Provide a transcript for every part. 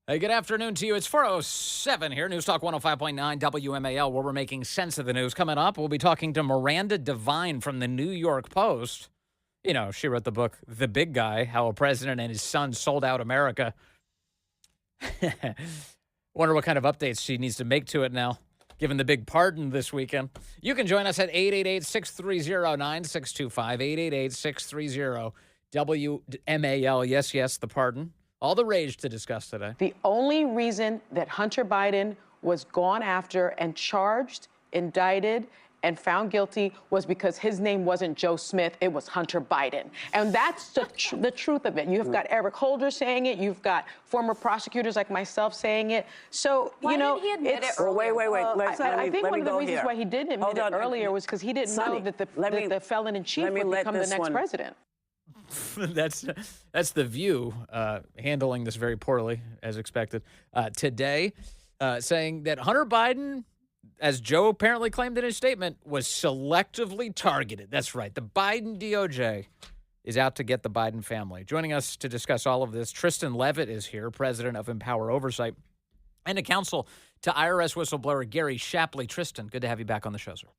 Hey, good afternoon to you. It's 4:07 here, News Talk 105.9 WMAL, where we're making sense of the news. Coming up, we'll be talking to Miranda Devine from the New York Post. You know, she wrote the book, The Big Guy, How a President and His Son Sold Out America. Wonder what kind of updates she needs to make to it now, given the big pardon this weekend. You can join us at 888-630-9625, 888-630-WMAL. Yes, the pardon. All the rage to discuss today. The only reason that Hunter Biden was gone after and charged, indicted, and found guilty was because his name wasn't Joe Smith, it was Hunter Biden. And that's the truth of it. You've got Eric Holder saying it, you've got former prosecutors like myself saying it. So, Why you know, didn't he admit it's... it Wait. I think one of the reasons why he didn't admit it earlier was because he didn't know that the felon-in-chief would become the next president. That's the View handling this very poorly, as expected. Today, saying that Hunter Biden, as Joe apparently claimed in his statement, was selectively targeted. That's right. The Biden DOJ is out to get the Biden family. Joining us to discuss all of this, Tristan Leavitt is here, president of Empower Oversight, and a counsel to IRS whistleblower Gary Shapley. Tristan, good to have you back on the show, sir.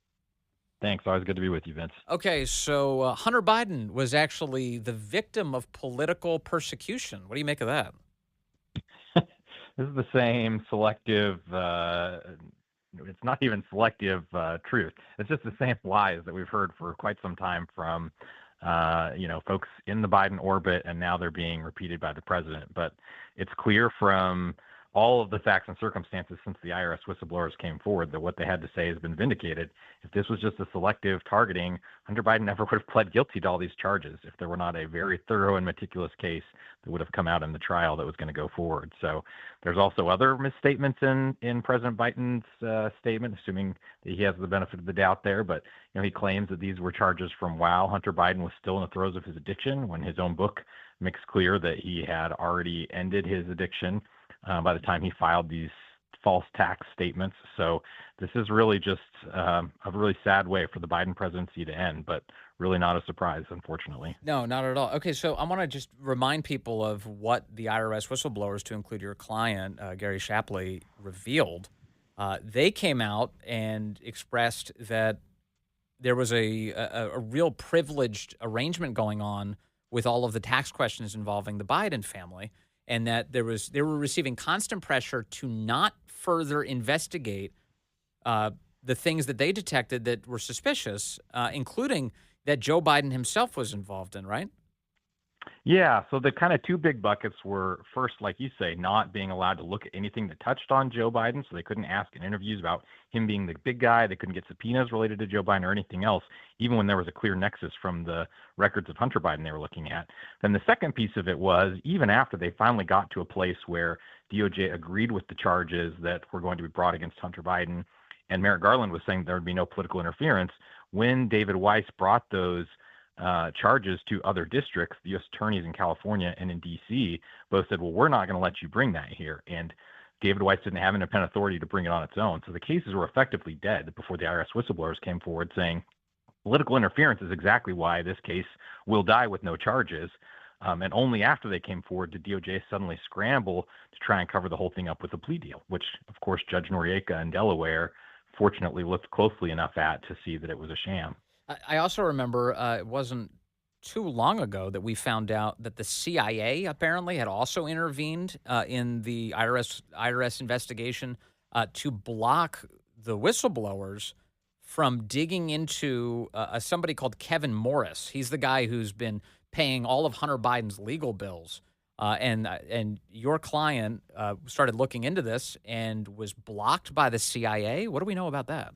Thanks. Always good to be with you, Vince. Okay, so Hunter Biden was actually the victim of political persecution. What do you make of that? This is the same selective, it's not even selective truth. It's just the same lies that we've heard for quite some time from, folks in the Biden orbit, and now they're being repeated by the president. But it's clear from all of the facts and circumstances since the IRS whistleblowers came forward that what they had to say has been vindicated. If this was just a selective targeting, Hunter Biden never would have pled guilty to all these charges if there were not a very thorough and meticulous case that would have come out in the trial that was going to go forward. So there's also other misstatements in President Biden's statement, assuming that he has the benefit of the doubt there. But he claims that these were charges from while Hunter Biden was still in the throes of his addiction, when his own book makes clear that he had already ended his addiction by the time he filed these false tax statements. So this is really just a really sad way for the Biden presidency to end, but really not a surprise, unfortunately. No, not at all. Okay, so I want to just remind people of what the IRS whistleblowers, to include your client, Gary Shapley, revealed. They came out and expressed that there was a real privileged arrangement going on with all of the tax questions involving the Biden family, and that they were receiving constant pressure to not further investigate the things that they detected that were suspicious, including that Joe Biden himself was involved in, right? Yeah, so the kind of two big buckets were, first, like you say, not being allowed to look at anything that touched on Joe Biden, so they couldn't ask in interviews about him being the big guy. They couldn't get subpoenas related to Joe Biden or anything else, even when there was a clear nexus from the records of Hunter Biden they were looking at. Then the second piece of it was, even after they finally got to a place where DOJ agreed with the charges that were going to be brought against Hunter Biden, and Merrick Garland was saying there would be no political interference, when David Weiss brought those charges to other districts, the U.S. attorneys in California and in D.C. both said, well, we're not going to let you bring that here. And David Weiss didn't have independent authority to bring it on its own. So the cases were effectively dead before the IRS whistleblowers came forward saying political interference is exactly why this case will die with no charges. And only after they came forward did DOJ suddenly scramble to try and cover the whole thing up with a plea deal, which, of course, Judge Noriega in Delaware fortunately looked closely enough at to see that it was a sham. I also remember it wasn't too long ago that we found out that the CIA apparently had also intervened in the IRS investigation to block the whistleblowers from digging into somebody called Kevin Morris. He's the guy who's been paying all of Hunter Biden's legal bills. And your client started looking into this and was blocked by the CIA. What do we know about that?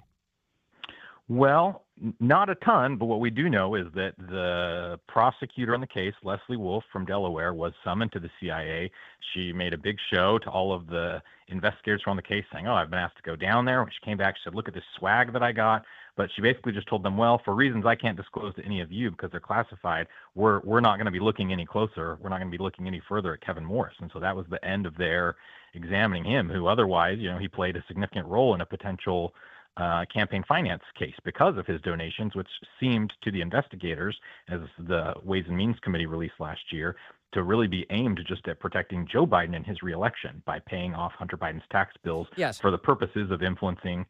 Well, not a ton, but what we do know is that the prosecutor on the case, Leslie Wolf from Delaware, was summoned to the CIA. She made a big show to all of the investigators on the case saying, oh, I've been asked to go down there. When she came back, she said, look at this swag that I got. But she basically just told them, well, for reasons I can't disclose to any of you because they're classified, we're not going to be looking any closer. We're not going to be looking any further at Kevin Morris. And so that was the end of their examining him, who otherwise, he played a significant role in a potential campaign finance case because of his donations, which seemed to the investigators, as the Ways and Means Committee released last year, to really be aimed just at protecting Joe Biden and his reelection by paying off Hunter Biden's tax bills Yes. for the purposes of influencing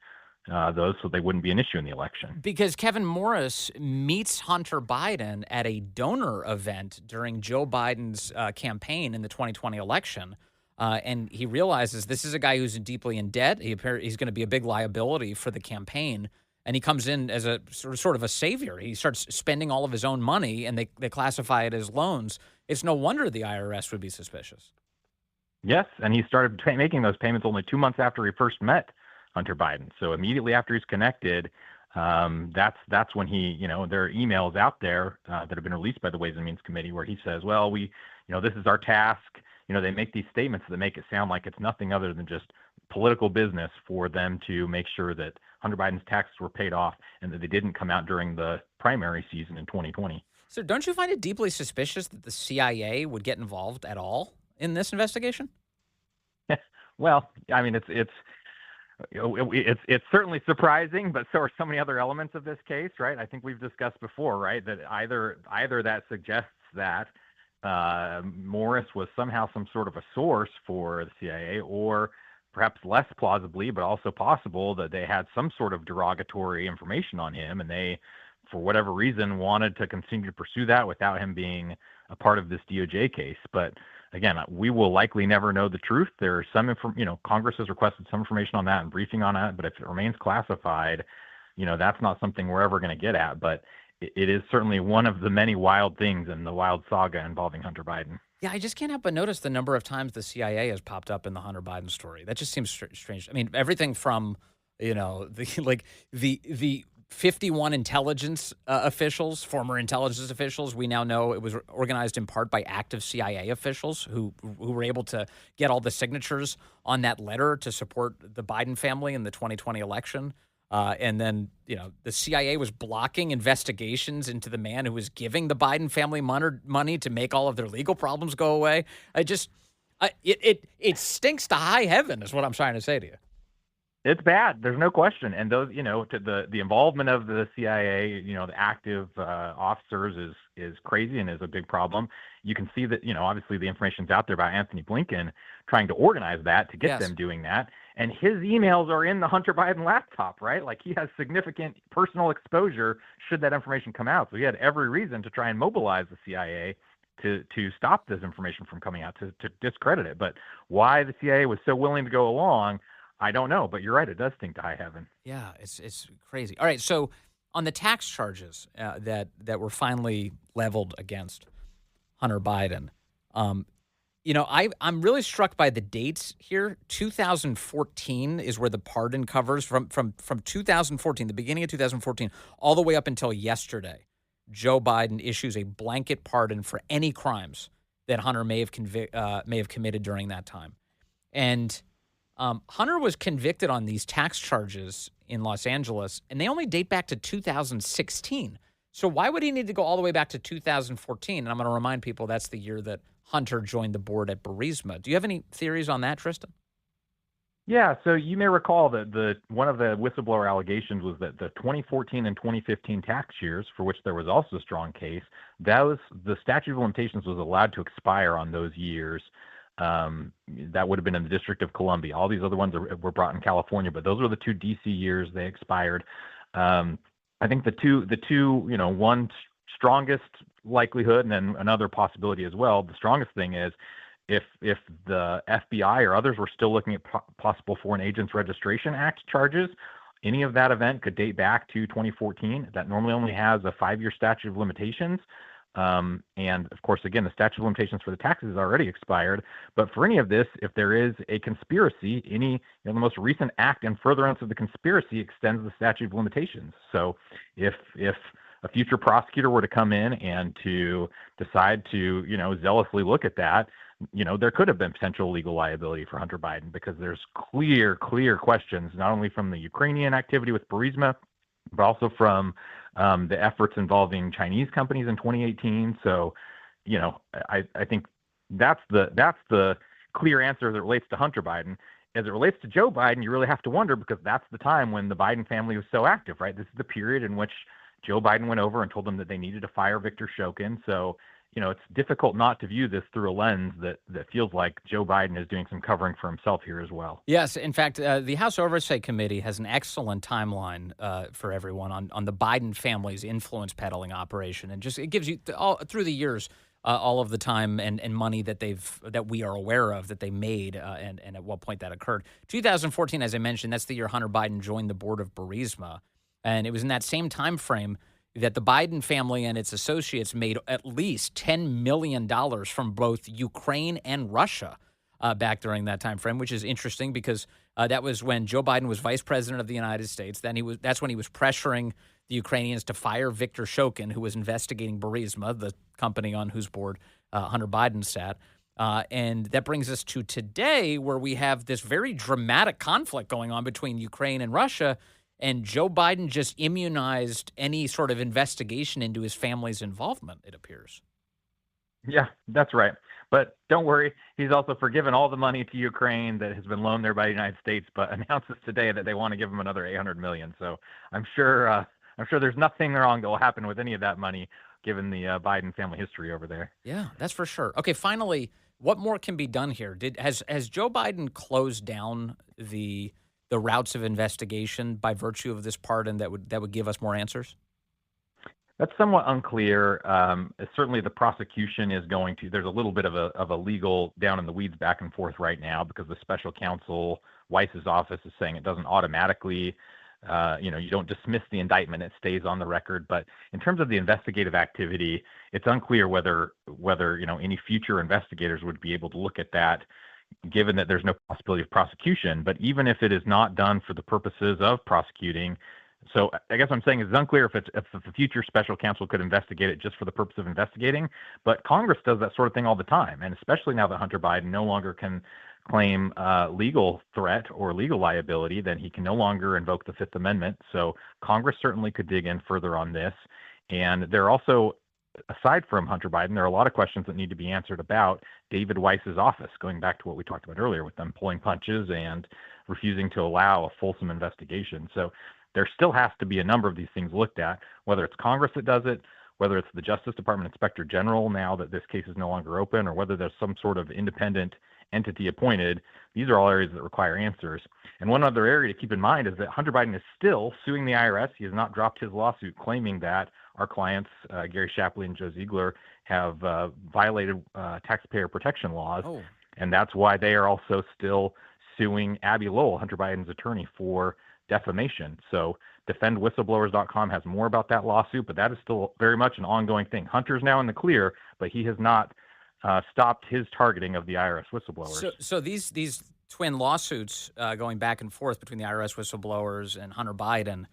those so they wouldn't be an issue in the election. Because Kevin Morris meets Hunter Biden at a donor event during Joe Biden's campaign in the 2020 election. And he realizes this is a guy who's deeply in debt. He's going to be a big liability for the campaign. And he comes in as a sort of a savior. He starts spending all of his own money, and they classify it as loans. It's no wonder the IRS would be suspicious. Yes, and he started making those payments only 2 months after he first met Hunter Biden. So immediately after he's connected, that's when he, there are emails out there that have been released by the Ways and Means Committee where he says, well, this is our task. They make these statements that make it sound like it's nothing other than just political business for them to make sure that Hunter Biden's taxes were paid off and that they didn't come out during the primary season in 2020. So don't you find it deeply suspicious that the CIA would get involved at all in this investigation? Well, I mean, it's certainly surprising, but so are so many other elements of this case, right? I think we've discussed before, right, that either that suggests that Morris was somehow some sort of a source for the CIA, or perhaps less plausibly, but also possible, that they had some sort of derogatory information on him, and they, for whatever reason, wanted to continue to pursue that without him being a part of this DOJ case. But again, we will likely never know the truth. There's some Congress has requested some information on that and briefing on that, but if it remains classified, that's not something we're ever going to get at. But it is certainly one of the many wild things in the wild saga involving Hunter Biden. Yeah, I just can't help but notice the number of times the CIA has popped up in the Hunter Biden story. That just seems strange. I mean, everything from, the 51 intelligence officials, former intelligence officials. We now know it was organized in part by active CIA officials who were able to get all the signatures on that letter to support the Biden family in the 2020 election. And then, the CIA was blocking investigations into the man who was giving the Biden family money to make all of their legal problems go away. It stinks to high heaven is what I'm trying to say to you. It's bad. There's no question. And those, to the involvement of the CIA, the active officers is crazy and is a big problem. You can see that, obviously the information's out there about Anthony Blinken trying to organize that to get them doing that. And his emails are in the Hunter Biden laptop, right? Like, he has significant personal exposure should that information come out. So he had every reason to try and mobilize the CIA to stop this information from coming out, to discredit it. But why the CIA was so willing to go along, I don't know, but you're right. It does stink to high heaven. Yeah, it's crazy. All right, so on the tax charges that were finally leveled against Hunter Biden, I'm really struck by the dates here. 2014 is where the pardon covers from 2014, the beginning of 2014, all the way up until yesterday. Joe Biden issues a blanket pardon for any crimes that Hunter may have committed during that time, and Hunter was convicted on these tax charges in Los Angeles, and they only date back to 2016. So why would he need to go all the way back to 2014? And I'm going to remind people that's the year that Hunter joined the board at Burisma. Do you have any theories on that, Tristan? Yeah, so you may recall that one of the whistleblower allegations was that the 2014 and 2015 tax years, for which there was also a strong case, the statute of limitations was allowed to expire on those years. That would have been in the District of Columbia. All these other ones were brought in California, but those were the two DC years they expired. I think the two, one strongest likelihood and then another possibility as well. The strongest thing is if the FBI or others were still looking at possible Foreign Agents Registration Act charges, any of that event could date back to 2014. That normally only has a 5-year statute of limitations. And of course, again, the statute of limitations for the taxes is already expired. But for any of this, if there is a conspiracy, the most recent act in furtherance of the conspiracy extends the statute of limitations. So if a future prosecutor were to come in and to decide to, zealously look at that, there could have been potential legal liability for Hunter Biden, because there's clear questions, not only from the Ukrainian activity with Burisma, but also from the efforts involving Chinese companies in 2018. So, I think that's the clear answer as it relates to Hunter Biden. As it relates to Joe Biden, you really have to wonder, because that's the time when the Biden family was so active, right? This is the period in which Joe Biden went over and told them that they needed to fire Victor Shokin. So, it's difficult not to view this through a lens that feels like Joe Biden is doing some covering for himself here as well. Yes. In fact, the House Oversight Committee has an excellent timeline for everyone on the Biden family's influence peddling operation. And just it gives you all through the years all of the time and money that we are aware of that they made and at what point that occurred. 2014, as I mentioned, that's the year Hunter Biden joined the board of Burisma. And it was in that same time frame that the Biden family and its associates made at least $10 million from both Ukraine and Russia back during that time frame, which is interesting because that was when Joe Biden was vice president of the United States. That's when he was pressuring the Ukrainians to fire Viktor Shokin, who was investigating Burisma, the company on whose board Hunter Biden sat. And that brings us to today, where we have this very dramatic conflict going on between Ukraine and Russia. And Joe Biden just immunized any sort of investigation into his family's involvement, it appears. Yeah, that's right. But don't worry, he's also forgiven all the money to Ukraine that has been loaned there by the United States, but announces today that they want to give him another $800 million. So I'm sure there's nothing wrong that will happen with any of that money, given the Biden family history over there. Yeah, that's for sure. Okay, finally, what more can be done here? Has Joe Biden closed down the routes of investigation by virtue of this pardon that would give us more answers? That's somewhat unclear. Certainly the prosecution is going to, there's a little bit of a legal down in the weeds back and forth right now because the special counsel, Weiss's office, is saying it doesn't automatically, you don't dismiss the indictment, it stays on the record. But in terms of the investigative activity, it's unclear whether any future investigators would be able to look at that, given that there's no possibility of prosecution. But even if it is not done for the purposes of prosecuting, so I guess what I'm saying is it's unclear if the future special counsel could investigate it just for the purpose of investigating. But Congress does that sort of thing all the time, and especially now that Hunter Biden no longer can claim legal threat or legal liability, then he can no longer invoke the Fifth Amendment. So Congress certainly could dig in further on this. And there are also, aside from Hunter Biden, there are a lot of questions that need to be answered about David Weiss's office, going back to what we talked about earlier with them pulling punches and refusing to allow a fulsome investigation. So there still has to be a number of these things looked at, whether it's Congress that does it, whether it's the Justice Department Inspector General now that this case is no longer open, or whether there's some sort of independent entity appointed. These are all areas that require answers. And one other area to keep in mind is that Hunter Biden is still suing the IRS. He has not dropped his lawsuit claiming that our clients, Gary Shapley and Joe Ziegler, have violated taxpayer protection laws. Oh. And that's why they are also still suing Abby Lowell, Hunter Biden's attorney, for defamation. So defendwhistlebblowers.com has more about that lawsuit, but that is still very much an ongoing thing. Hunter's now in the clear, but he has not stopped his targeting of the IRS whistleblowers. So these twin lawsuits going back and forth between the IRS whistleblowers and Hunter Biden,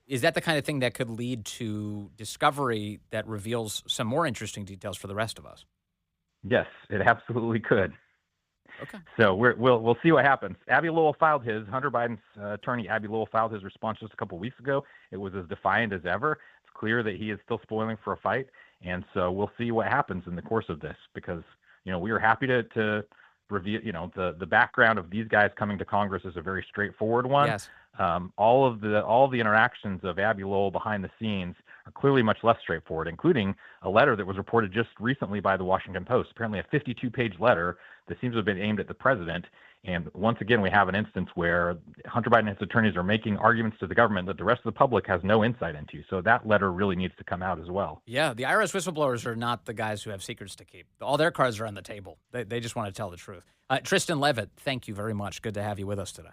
is that the kind of thing that could lead to discovery that reveals some more interesting details for the rest of us? Yes, it absolutely could. Okay. So we'll see what happens. Abby Lowell filed his, Hunter Biden's attorney, Abby Lowell, filed his response just a couple of weeks ago. It was as defiant as ever. It's clear that he is still spoiling for a fight. And so we'll see what happens in the course of this, because, we are happy to reveal, the background of these guys coming to Congress is a very straightforward one. Yes. All of the interactions of Abby Lowell behind the scenes are clearly much less straightforward, including a letter that was reported just recently by the Washington Post, apparently a 52-page letter that seems to have been aimed at the president. And once again, we have an instance where Hunter Biden and his attorneys are making arguments to the government that the rest of the public has no insight into. So that letter really needs to come out as well. Yeah, the IRS whistleblowers are not the guys who have secrets to keep. All their cards are on the table. They just want to tell the truth. Tristan Leavitt, thank you very much. Good to have you with us today.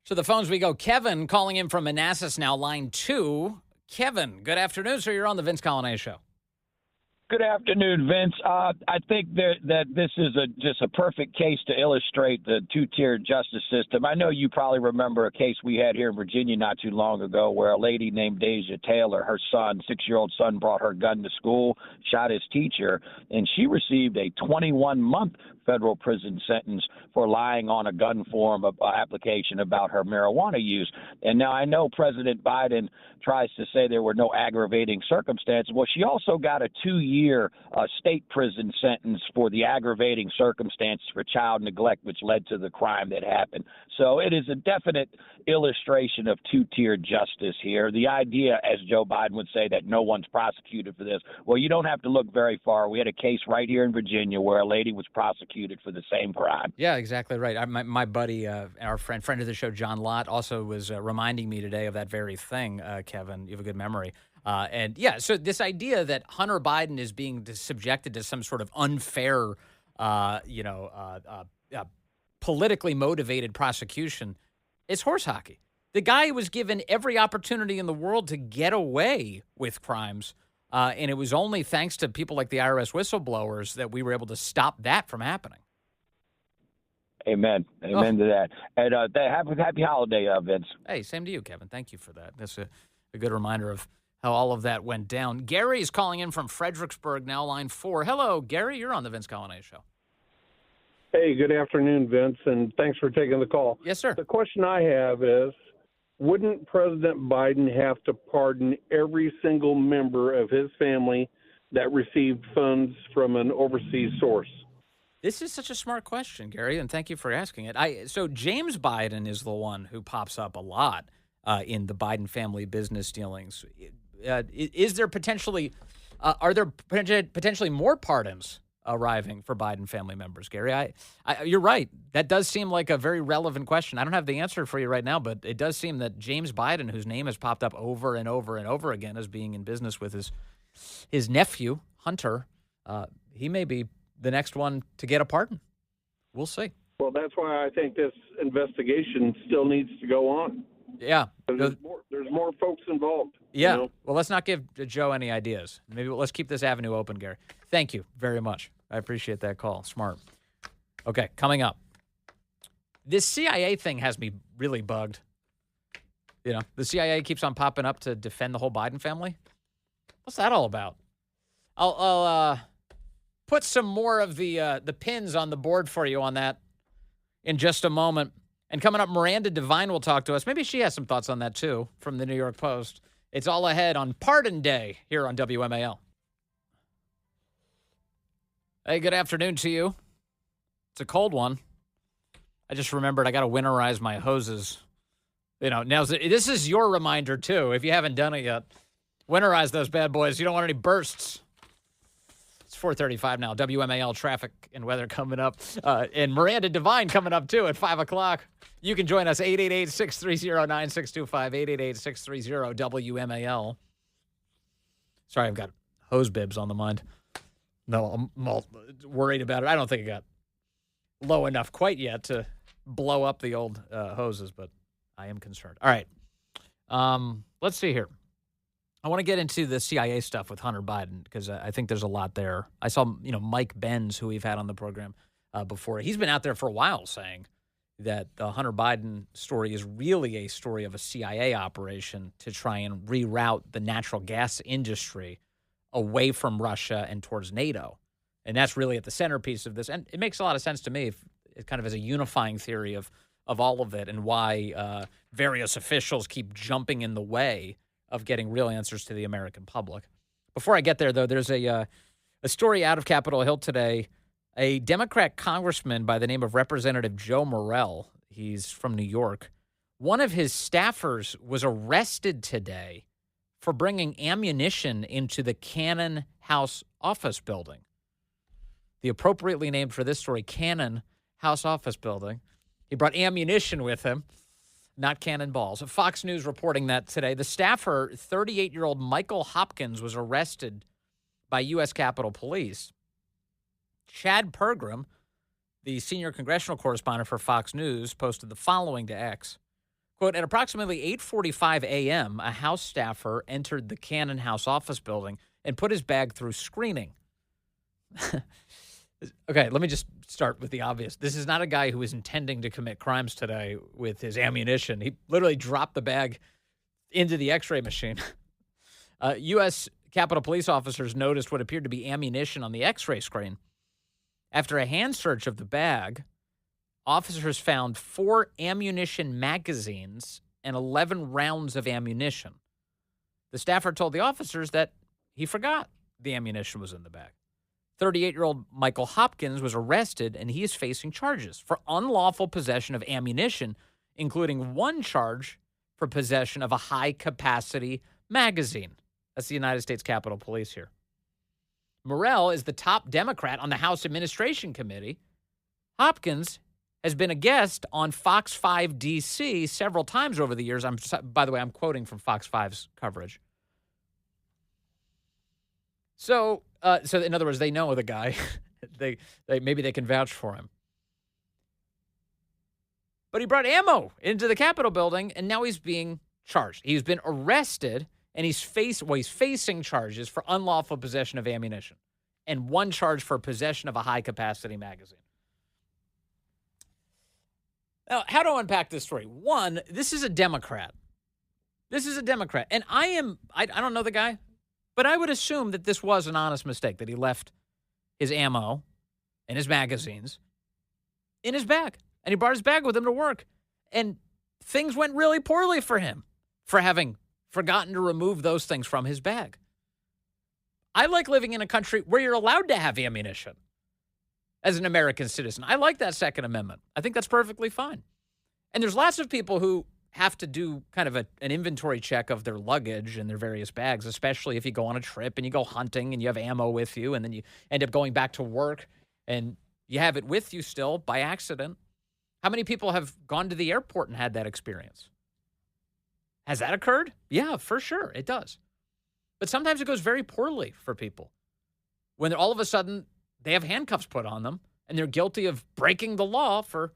So the phones we go. Kevin calling in from Manassas now, line 2. Kevin, good afternoon, sir. You're on the Vince Coglianese Show. Good afternoon, Vince. I think that this is just a perfect case to illustrate the two-tiered justice system. I know you probably remember a case we had here in Virginia not too long ago where a lady named Deja Taylor, her son, 6-year-old son, brought her gun to school, shot his teacher, and she received a 21-month federal prison sentence for lying on a gun form application about her marijuana use. And now I know President Biden tries to say there were no aggravating circumstances. Well, she also got a 2-year 10-year state prison sentence for the aggravating circumstances for child neglect, which led to the crime that happened. So it is a definite illustration of two-tiered justice here. The idea, as Joe Biden would say, that no one's prosecuted for this, well, you don't have to look very far. We had a case right here in Virginia where a lady was prosecuted for the same crime. Yeah, exactly right. My buddy, our friend of the show, John Lott, also was reminding me today of that very thing, Kevin. You have a good memory. And yeah, so this idea that Hunter Biden is being subjected to some sort of unfair, politically motivated prosecution is horse hockey. The guy was given every opportunity in the world to get away with crimes, and it was only thanks to people like the IRS whistleblowers that we were able to stop that from happening. Amen. Amen to that. And happy holiday, Vince. Hey, same to you, Kevin. Thank you for that. That's a good reminder of how all of that went down. Gary is calling in from Fredericksburg, now line 4. Hello, Gary. You're on the Vince Coglianese Show. Hey, good afternoon, Vince, and thanks for taking the call. Yes, sir. The question I have is, wouldn't President Biden have to pardon every single member of his family that received funds from an overseas source? This is such a smart question, Gary, and thank you for asking it. So James Biden is the one who pops up a lot in the Biden family business dealings. Is there potentially are there potentially more pardons arriving for Biden family members, Gary? You're right. That does seem like a very relevant question. I don't have the answer for you right now, but it does seem that James Biden, whose name has popped up over and over and over again as being in business with his nephew, Hunter, he may be the next one to get a pardon. We'll see. Well, that's why I think this investigation still needs to go on. Yeah. There's more folks involved. Yeah. You know? Well, let's not give Joe any ideas. Maybe let's keep this avenue open, Gary. Thank you very much. I appreciate that call. Smart. Okay, coming up. This CIA thing has me really bugged. You know, the CIA keeps on popping up to defend the whole Biden family. What's that all about? I'll put some more of the pins on the board for you on that in just a moment. And coming up, Miranda Devine will talk to us. Maybe she has some thoughts on that, too, from the New York Post. It's all ahead on Pardon Day here on WMAL. Hey, good afternoon to you. It's a cold one. I just remembered I got to winterize my hoses. You know, now this is your reminder, too, if you haven't done it yet. Winterize those bad boys. You don't want any bursts. It's 4:35 now. WMAL traffic and weather coming up. And Miranda Devine coming up, too, at 5 o'clock. You can join us, 888-630-9625, 888-630-WMAL. Sorry, I've got hose bibs on the mind. No, I'm all worried about it. I don't think it got low enough quite yet to blow up the old hoses, but I am concerned. All right. Let's see here. I want to get into the CIA stuff with Hunter Biden because I think there's a lot there. I saw, Mike Benz, who we've had on the program before. He's been out there for a while saying that the Hunter Biden story is really a story of a CIA operation to try and reroute the natural gas industry away from Russia and towards NATO. And that's really at the centerpiece of this. And it makes a lot of sense to me, it kind of as a unifying theory of all of it and why various officials keep jumping in the way of getting real answers to the American public. Before I get there, though, there's a story out of Capitol Hill today. A Democrat congressman by the name of Representative Joe Morrell, he's from New York, one of his staffers was arrested today for bringing ammunition into the Cannon House office building. The appropriately named for this story, Cannon House office building. He brought ammunition with him, not cannonballs. Fox News reporting that today. The staffer, 38-year-old Michael Hopkins, was arrested by U.S. Capitol Police. Chad Pergram, the senior congressional correspondent for Fox News, posted the following to X. Quote, at approximately 8:45 a.m., a House staffer entered the Cannon House office building and put his bag through screening. Okay, let me just start with the obvious. This is not a guy who is intending to commit crimes today with his ammunition. He literally dropped the bag into the X-ray machine. U.S. Capitol Police officers noticed what appeared to be ammunition on the X-ray screen. After a hand search of the bag, officers found 4 ammunition magazines and 11 rounds of ammunition. The staffer told the officers that he forgot the ammunition was in the bag. 38-year-old Michael Hopkins was arrested, and he is facing charges for unlawful possession of ammunition, including one charge for possession of a high-capacity magazine. That's the United States Capitol Police here. Morrell is the top Democrat on the House Administration Committee. Hopkins has been a guest on Fox 5 DC several times over the years. By the way, I'm quoting from Fox 5's coverage. So in other words, they know the guy. they maybe they can vouch for him. But he brought ammo into the Capitol building, and now he's being charged. He's been arrested, and he's facing charges for unlawful possession of ammunition and one charge for possession of a high-capacity magazine. Now, how to unpack this story? One, this is a Democrat. And I don't know the guy, but I would assume that this was an honest mistake, that he left his ammo and his magazines in his bag. And he brought his bag with him to work. And things went really poorly for him for having forgotten to remove those things from his bag. I like living in a country where you're allowed to have ammunition as an American citizen. I like that Second Amendment. I think that's perfectly fine. And there's lots of people who have to do kind of an inventory check of their luggage and their various bags, especially if you go on a trip and you go hunting and you have ammo with you, and then you end up going back to work and you have it with you still by accident. How many people have gone to the airport and had that experience? Has that occurred? Yeah, for sure, it does. But sometimes it goes very poorly for people when all of a sudden they have handcuffs put on them and they're guilty of breaking the law for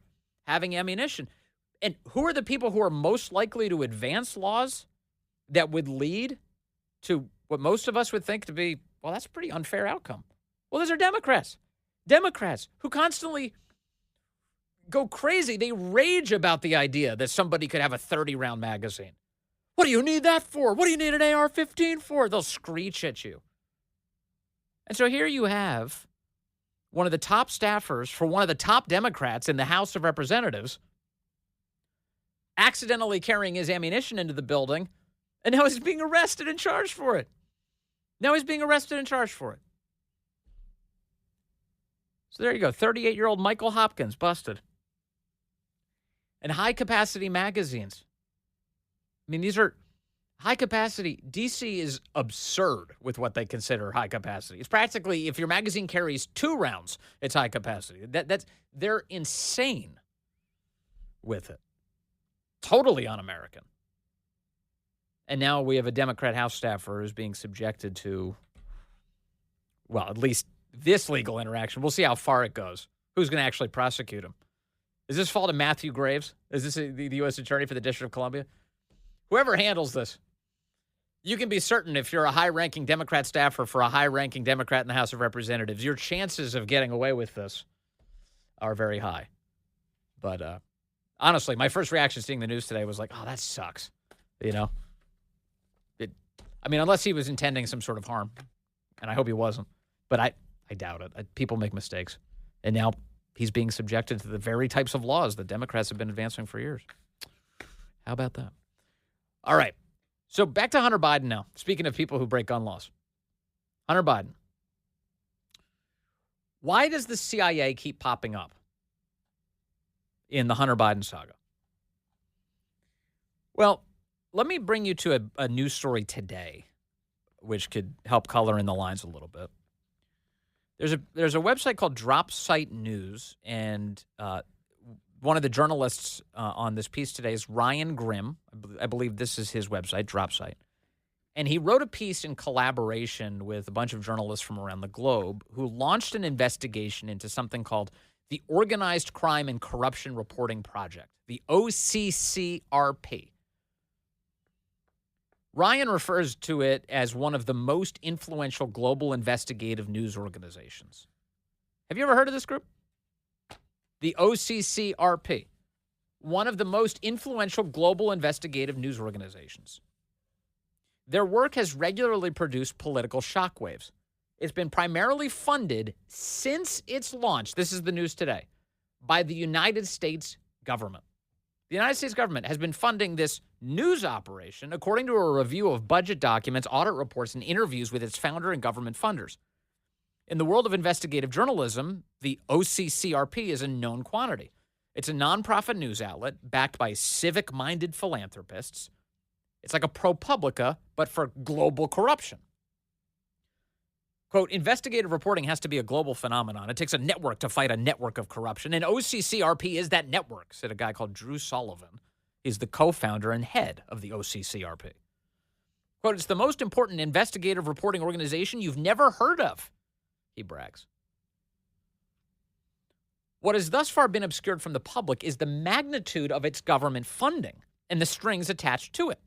having ammunition. And who are the people who are most likely to advance laws that would lead to what most of us would think to be, well, that's a pretty unfair outcome? Well, those are Democrats. Democrats who constantly go crazy. They rage about the idea that somebody could have a 30-round magazine. What do you need that for? What do you need an AR-15 for? They'll screech at you. And so here you have one of the top staffers for one of the top Democrats in the House of Representatives accidentally carrying his ammunition into the building, and now he's being arrested and charged for it. So there you go. 38-year-old Michael Hopkins busted. And high-capacity magazines. I mean, these are high-capacity. DC is absurd with what they consider high-capacity. It's practically, if your magazine carries 2 rounds, it's high-capacity. They're insane with it. Totally un-American. And now we have a Democrat House staffer who's being subjected to, well, at least this legal interaction. We'll see how far it goes. Who's going to actually prosecute him? Is this fault of Matthew Graves? Is this the U.S. Attorney for the District of Columbia? Whoever handles this, you can be certain if you're a high-ranking Democrat staffer for a high-ranking Democrat in the House of Representatives, your chances of getting away with this are very high. But honestly, my first reaction seeing the news today was like, oh, that sucks. You know? Unless he was intending some sort of harm, and I hope he wasn't. But I doubt it. People make mistakes. And now he's being subjected to the very types of laws that Democrats have been advancing for years. How about that? All right. So back to Hunter Biden now. Speaking of people who break gun laws. Hunter Biden. Why does the CIA keep popping up in the Hunter Biden saga? Well, let me bring you to a news story today, which could help color in the lines a little bit. There's a website called DropSite News, and one of the journalists on this piece today is Ryan Grimm. I believe this is his website, DropSite. And he wrote a piece in collaboration with a bunch of journalists from around the globe who launched an investigation into something called the Organized Crime and Corruption Reporting Project, the OCCRP. Ryan refers to it as one of the most influential global investigative news organizations. Have you ever heard of this group? The OCCRP, one of the most influential global investigative news organizations. Their work has regularly produced political shockwaves. It's been primarily funded since its launch, this is the news today, by the United States government. The United States government has been funding this news operation, according to a review of budget documents, audit reports, and interviews with its founder and government funders. In the world of investigative journalism, the OCCRP is a known quantity. It's a nonprofit news outlet backed by civic-minded philanthropists. It's like a ProPublica, but for global corruption. Quote, investigative reporting has to be a global phenomenon. It takes a network to fight a network of corruption, and OCCRP is that network, said a guy called Drew Sullivan. He's the co-founder and head of the OCCRP. Quote, it's the most important investigative reporting organization you've never heard of, he brags. What has thus far been obscured from the public is the magnitude of its government funding and the strings attached to it.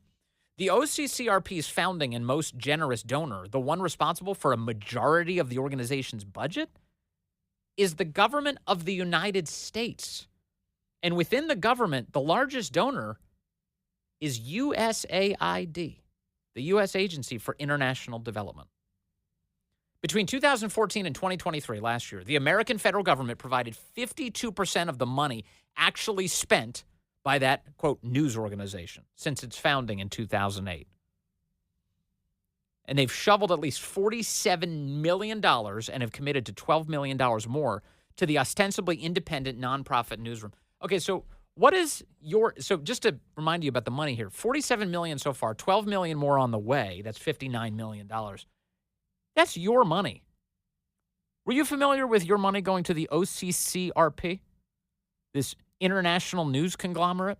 The OCCRP's founding and most generous donor, the one responsible for a majority of the organization's budget, is the government of the United States. And within the government, the largest donor is USAID, the U.S. Agency for International Development. Between 2014 and 2023, last year, the American federal government provided 52% of the money actually spent by that, quote, news organization since its founding in 2008. And they've shoveled at least $47 million and have committed to $12 million more to the ostensibly independent nonprofit newsroom. Okay, so what is so just to remind you about the money here, $47 million so far, $12 million more on the way. That's $59 million. That's your money. Were you familiar with your money going to the OCCRP, this international news conglomerate,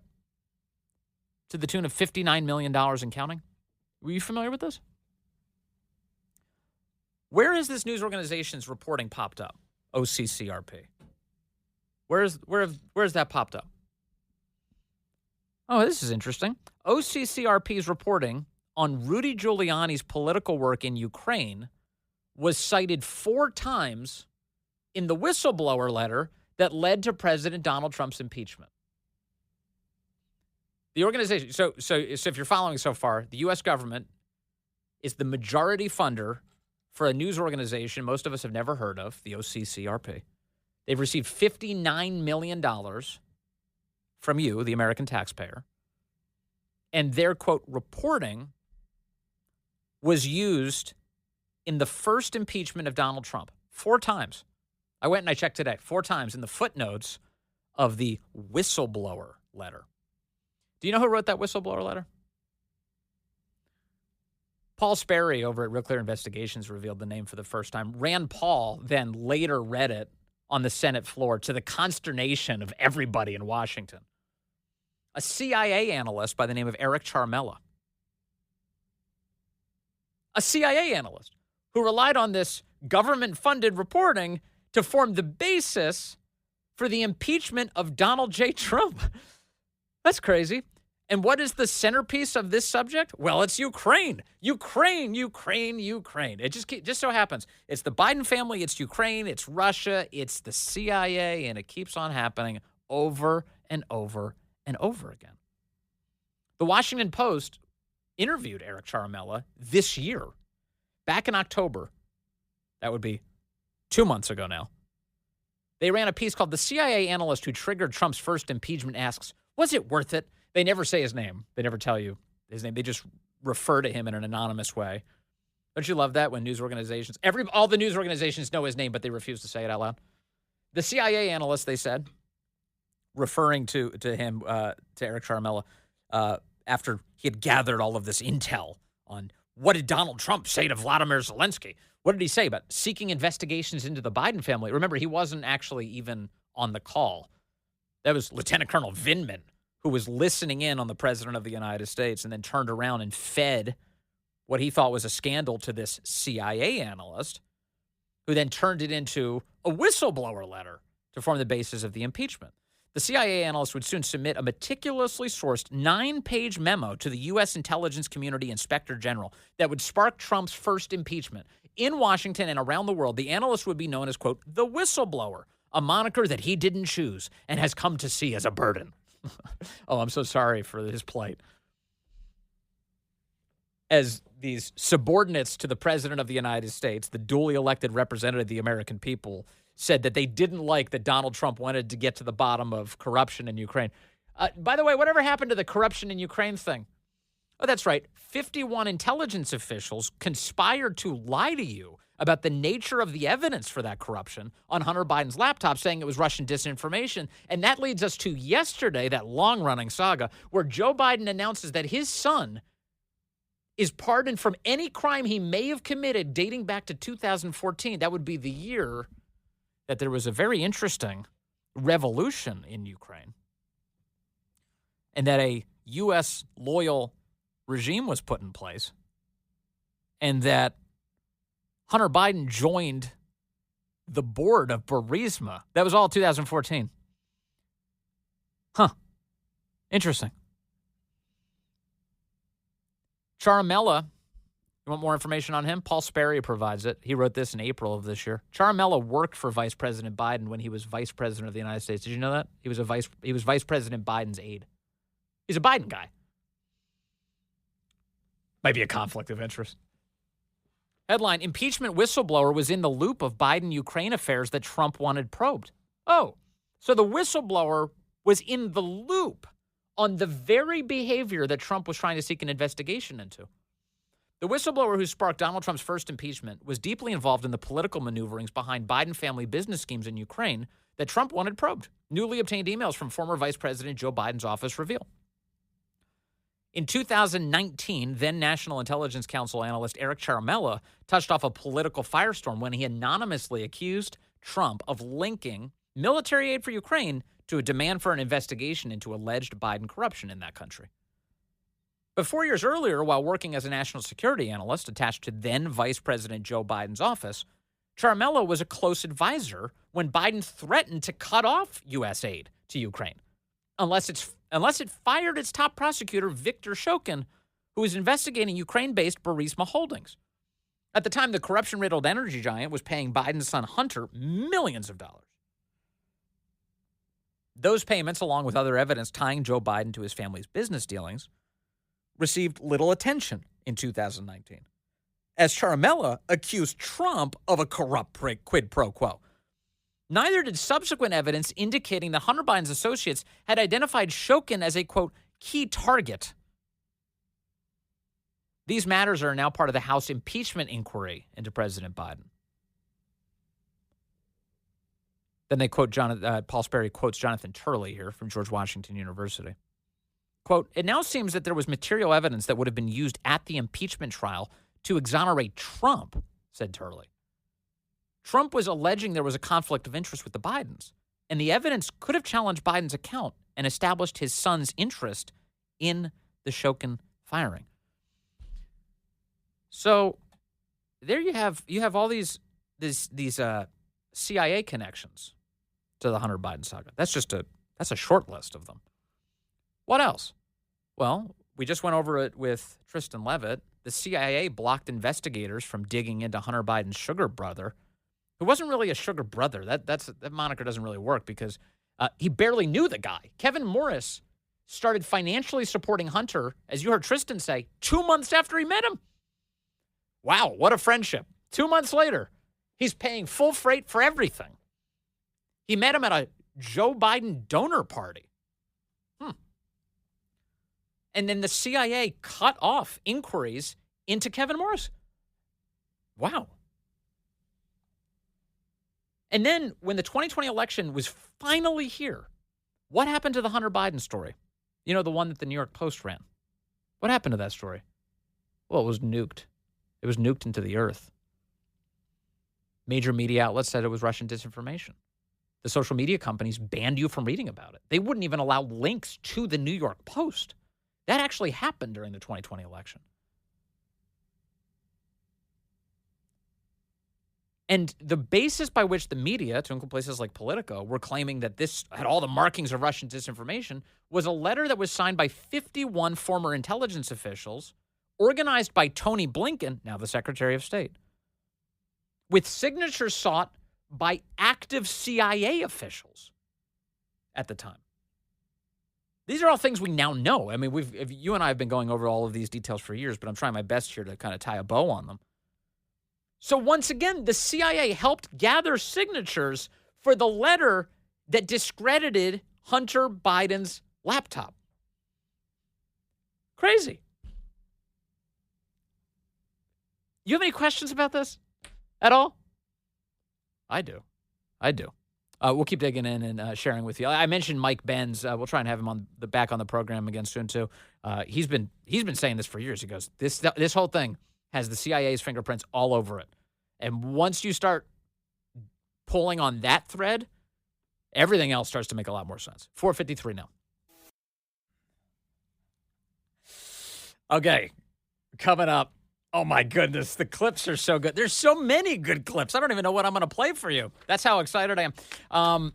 to the tune of $59 million and counting? Were you familiar with this? Where is this news organization's reporting popped up? OCCRP. Where's that popped up? Oh, this is interesting. OCCRP's reporting on Rudy Giuliani's political work in Ukraine was cited 4 times in the whistleblower letter that led to President Donald Trump's impeachment. The organization, so if you're following so far, the U.S. government is the majority funder for a news organization most of us have never heard of, the OCCRP. They've received $59 million from you, the American taxpayer, and their, quote, reporting was used in the first impeachment of Donald Trump 4 times. I went and I checked today, 4 times in the footnotes of the whistleblower letter. Do you know who wrote that whistleblower letter? Paul Sperry over at Real Clear Investigations revealed the name for the first time. Rand Paul then later read it on the Senate floor to the consternation of everybody in Washington. A CIA analyst by the name of Eric Charmella. A CIA analyst who relied on this government-funded reporting to form the basis for the impeachment of Donald J. Trump. That's crazy. And what is the centerpiece of this subject? Well, it's Ukraine. Ukraine. It just so happens. It's the Biden family, it's Ukraine, it's Russia, it's the CIA, and it keeps on happening over and over and over again. The Washington Post interviewed Eric Charmella this year, back in October. That would be 2 months ago now. They ran a piece called "The CIA Analyst Who Triggered Trump's First Impeachment Asks, Was It Worth It?" They never say his name. They never tell you his name. They just refer to him in an anonymous way. Don't you love that when news organizations, all the news organizations know his name, but they refuse to say it out loud? The CIA analyst, they said, referring to him, to Eric Charmella, after he had gathered all of this intel on what did Donald Trump say to Vladimir Zelensky? What did he say about seeking investigations into the Biden family? Remember, he wasn't actually even on the call. That was Lieutenant Colonel Vindman, who was listening in on the President of the United States and then turned around and fed what he thought was a scandal to this CIA analyst, who then turned it into a whistleblower letter to form the basis of the impeachment. The CIA analyst would soon submit a meticulously sourced 9-page memo to the U.S. Intelligence Community Inspector General that would spark Trump's first impeachment. In Washington and around the world, the analyst would be known as, quote, the whistleblower, a moniker that he didn't choose and has come to see as a burden. Oh, I'm so sorry for his plight. As these subordinates to the President of the United States, the duly elected representative of the American people, said that they didn't like that Donald Trump wanted to get to the bottom of corruption in Ukraine. By the way, whatever happened to the corruption in Ukraine thing? Oh, that's right. 51 intelligence officials conspired to lie to you about the nature of the evidence for that corruption on Hunter Biden's laptop, saying it was Russian disinformation. And that leads us to yesterday, that long-running saga, where Joe Biden announces that his son is pardoned from any crime he may have committed dating back to 2014. That would be the year that there was a very interesting revolution in Ukraine and that a U.S. loyal regime was put in place and that Hunter Biden joined the board of Burisma. That was all 2014. Huh. Interesting. Ciaramella, you want more information on him? Paul Sperry provides it. He wrote this in April of this year. Ciaramella worked for Vice President Biden when he was Vice President of the United States. Did you know that? He was Vice President Biden's aide. He's a Biden guy. Might be a conflict of interest. Headline, impeachment whistleblower was in the loop of Biden-Ukraine affairs that Trump wanted probed. Oh, so the whistleblower was in the loop on the very behavior that Trump was trying to seek an investigation into. The whistleblower who sparked Donald Trump's first impeachment was deeply involved in the political maneuverings behind Biden family business schemes in Ukraine that Trump wanted probed. Newly obtained emails from former Vice President Joe Biden's office reveal. In 2019, then National Intelligence Council analyst Eric Ciaramella touched off a political firestorm when he anonymously accused Trump of linking military aid for Ukraine to a demand for an investigation into alleged Biden corruption in that country. But 4 years earlier, while working as a national security analyst attached to then Vice President Joe Biden's office, Ciaramella was a close advisor when Biden threatened to cut off U.S. aid to Ukraine unless it fired its top prosecutor, Viktor Shokin, who was investigating Ukraine-based Burisma Holdings. At the time, the corruption-riddled energy giant was paying Biden's son Hunter millions of dollars. Those payments, along with other evidence tying Joe Biden to his family's business dealings, received little attention in 2019, as Ciaramella accused Trump of a corrupt quid pro quo. Neither did subsequent evidence indicating that Hunter Biden's associates had identified Shokin as a, quote, key target. These matters are now part of the House impeachment inquiry into President Biden. Then they quote Paul Sperry quotes Jonathan Turley here from George Washington University. Quote, it now seems that there was material evidence that would have been used at the impeachment trial to exonerate Trump, said Turley. Trump was alleging there was a conflict of interest with the Bidens, and the evidence could have challenged Biden's account and established his son's interest in the Shokin firing. So there you have all these CIA connections to the Hunter Biden saga. That's a short list of them. What else? Well, we just went over it with Tristan Leavitt. The CIA blocked investigators from digging into Hunter Biden's sugar brother, who wasn't really a sugar brother. That moniker doesn't really work because he barely knew the guy. Kevin Morris started financially supporting Hunter, as you heard Tristan say, 2 months after he met him. Wow, what a friendship. 2 months later, he's paying full freight for everything. He met him at a Joe Biden donor party. And then the CIA cut off inquiries into Kevin Morris. Wow. And then when the 2020 election was finally here, what happened to the Hunter Biden story? You know, the one that the New York Post ran. What happened to that story? Well, it was nuked. It was nuked into the earth. Major media outlets said it was Russian disinformation. The social media companies banned you from reading about it. They wouldn't even allow links to the New York Post. That actually happened during the 2020 election. And the basis by which the media, to include places like Politico, were claiming that this had all the markings of Russian disinformation was a letter that was signed by 51 former intelligence officials, organized by Tony Blinken, now the Secretary of State, with signatures sought by active CIA officials at the time. These are all things we now know. I mean, you and I have been going over all of these details for years, but I'm trying my best here to kind of tie a bow on them. So once again, the CIA helped gather signatures for the letter that discredited Hunter Biden's laptop. Crazy. You have any questions about this at all? I do. We'll keep digging in and sharing with you. I mentioned Mike Benz. We'll try and have him back on the program again soon too. He's been saying this for years. He goes, this whole thing has the CIA's fingerprints all over it, and once you start pulling on that thread, everything else starts to make a lot more sense. 4:53 now. Okay, coming up. Oh, my goodness. The clips are so good. There's so many good clips. I don't even know what I'm going to play for you. That's how excited I am.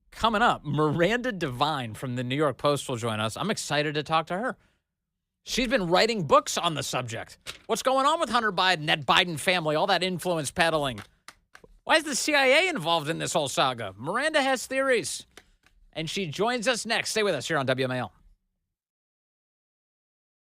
Coming up, Miranda Devine from the New York Post will join us. I'm excited to talk to her. She's been writing books on the subject. What's going on with Hunter Biden, that Biden family, all that influence peddling? Why is the CIA involved in this whole saga? Miranda has theories, and she joins us next. Stay with us here on WMAL.